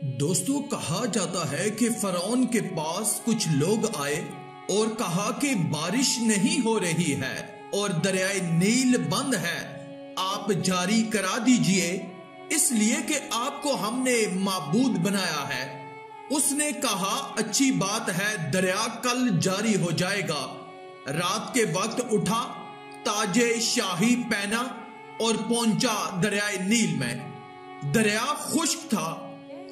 दोस्तों, कहा जाता है कि फरौन के पास कुछ लोग आए और कहा कि बारिश नहीं हो रही है और दरियाए नील बंद है, आप जारी करा दीजिए, इसलिए कि आपको हमने माबूद बनाया है। उसने कहा, अच्छी बात है, दरिया कल जारी हो जाएगा। रात के वक्त उठा, ताजे शाही पहना और पहुंचा दरियाए नील में। दरिया खुश्क था।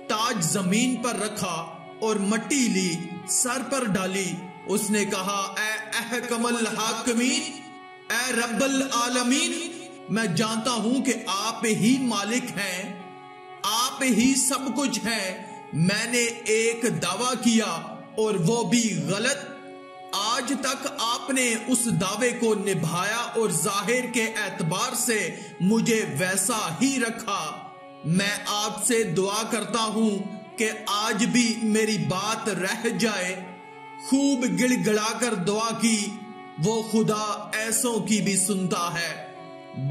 ताज जमीन पर रखा और मट्टी ली, सर पर डाली। उसने कहा, ए अहकमल हाकिमीन, ए रब्बल आलमीन, मैं जानता हूं कि आप ही मालिक हैं, आप ही सब कुछ हैं। मैंने एक दावा किया और वो भी गलत। आज तक आपने उस दावे को निभाया और जाहिर के एतबार से मुझे वैसा ही रखा। मैं आपसे दुआ करता हूं कि आज भी मेरी बात रह जाए। खूब गिड़गिड़ाकर दुआ की, वो खुदा ऐसों की भी सुनता है।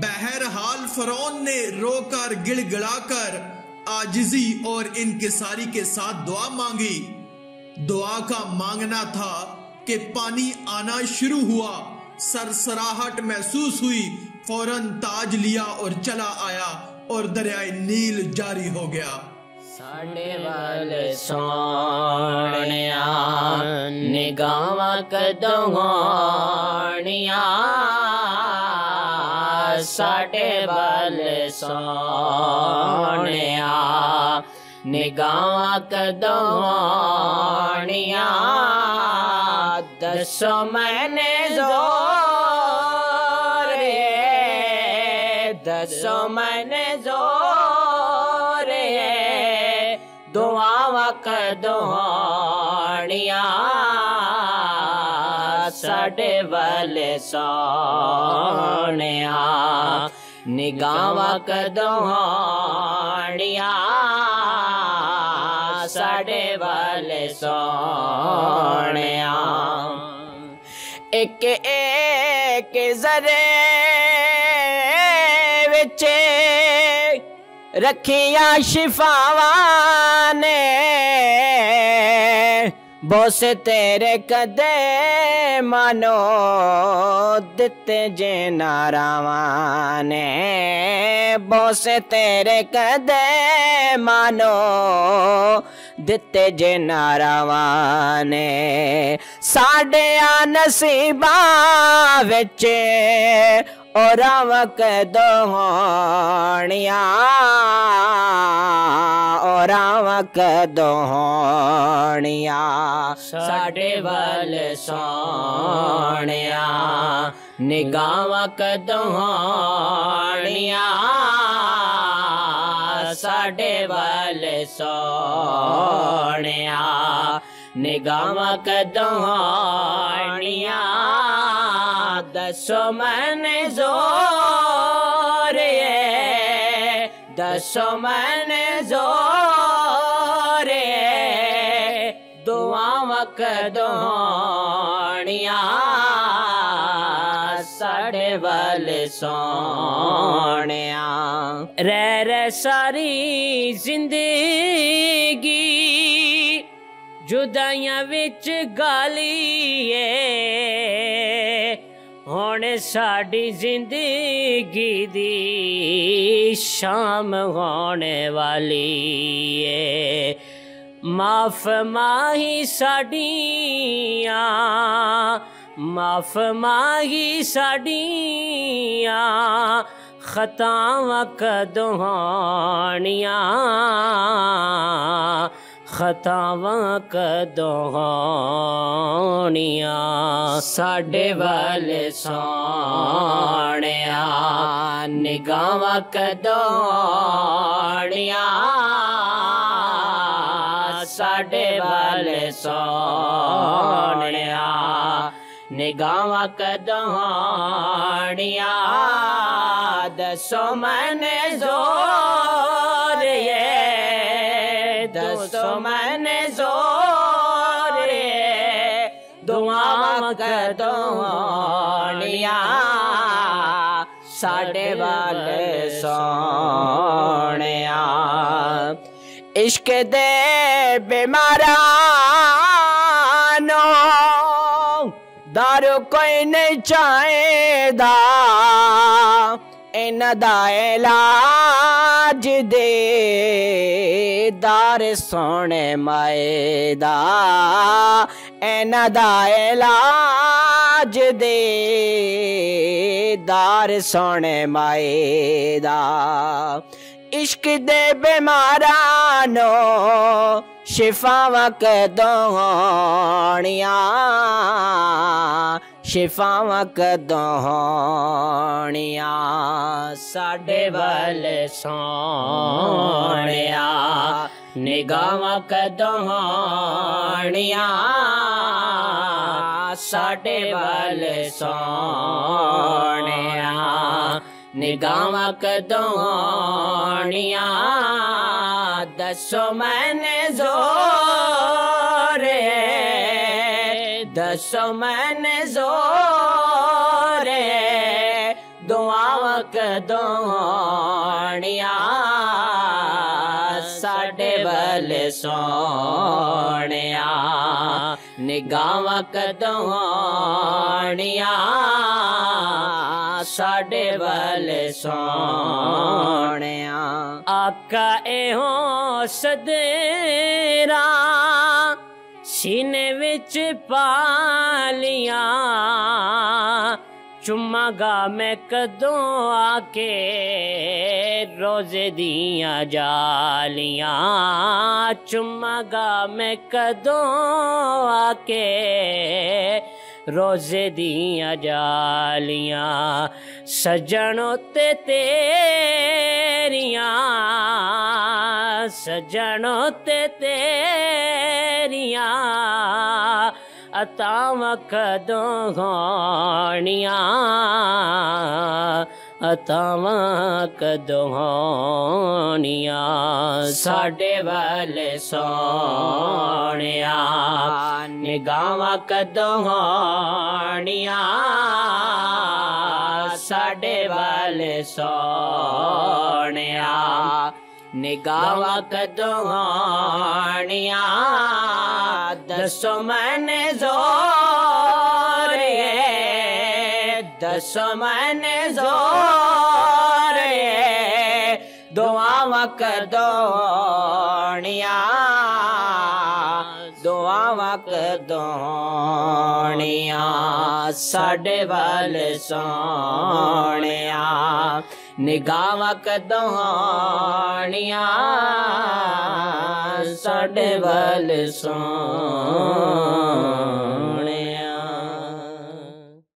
बहरहाल फरौन ने रोकर गिड़गिड़ाकर आजिजी और इनकिसारी के साथ दुआ मांगी। दुआ का मांगना था कि पानी आना शुरू हुआ, सरसराहट महसूस हुई, फौरन ताज लिया और चला आया और दरियाए नील जारी हो गया। साडे वाल सोनिया निगावा कदों होनिया, साडे वाल सोनिया निगावा कदों होनिया, दसो मैंने जोर, दसो मैंने जोर, दुआवा कदों होनिया, साडे वाले सोनिया निगावा कदों होनिया, साडे वाले सोनिया। एक एक जरे विच रखिया शिफावां ने, बोस तेरे कदे मानो दिते जे नारावां ने, बोस तेरे कदे मानो दिते जे नारावां ने, साडे नसीबां विच और कदों होनिया, और कदों होनिया, साडे वाल सोनिया निगावा कदों होनिया, साडे वाल सोनिया निगावा कदों होनिया, दसो मैंने जोर, दसो मैंने जोर, दुआवा कदों होनिया, साडे वाल सोनिया। रह सारी जिंदगी जुदाइयां विच गालिए, हुण साडी जिंदगी दी शाम होने वाली है। माफ माही साडियां, माफ माही साडियां, खतावां कदों होनिया, खतावां कदों होनिया, साडे वाल सोनिया निगावां कदों होनिया, साडे वाल सोनिया निगावां कदों होनिया, दसो मैंने जोर, दसो मैंने जोर, दुआवां कदों होनिया, साडे वाल सोनिया। इश्क दे बीमारा नो दारू कोई नहीं चाहेदा इन्हां दा इलाज दे दार सोने माएदा इन्हां दा इलाज दे दार सोने माएदा इश्क दे बीमारा नो शिफावां कदों होणियां शिफावां कदों होणियां साडे वल सोहणिया निगाहां कदों होणियां साडे वल सोहणिया निगाहां कदों होणियां दसो मैंने जोर दसो मैंने जोर दुआवां कदों होणियां साडे वल सोहणिया निगाहां कदों होणियां साडे वल सोहणिया आका एहो सदेरा सीने विच पालियां चुम्मा गा मैं कदों आके रोजे दियां जालियां चुम्मा गा मैं कदों आके रोजे दियां जालियां सजनों ते तेरियां सजनों ते तेरियां अतावां कदों होणियां अतावां कदों होणियां साडे वल सोहणिया निगाहां कदों होणियां साडे वल सोहणिया निगाहां कदों होणियां दसो मैंने जोर दसो मैंने जोर दुआवां कदों होणियां दुआवां कदों होणियां साडे वल सोहणिया निगाहां कदों होणियां साडे वल सोहणिया।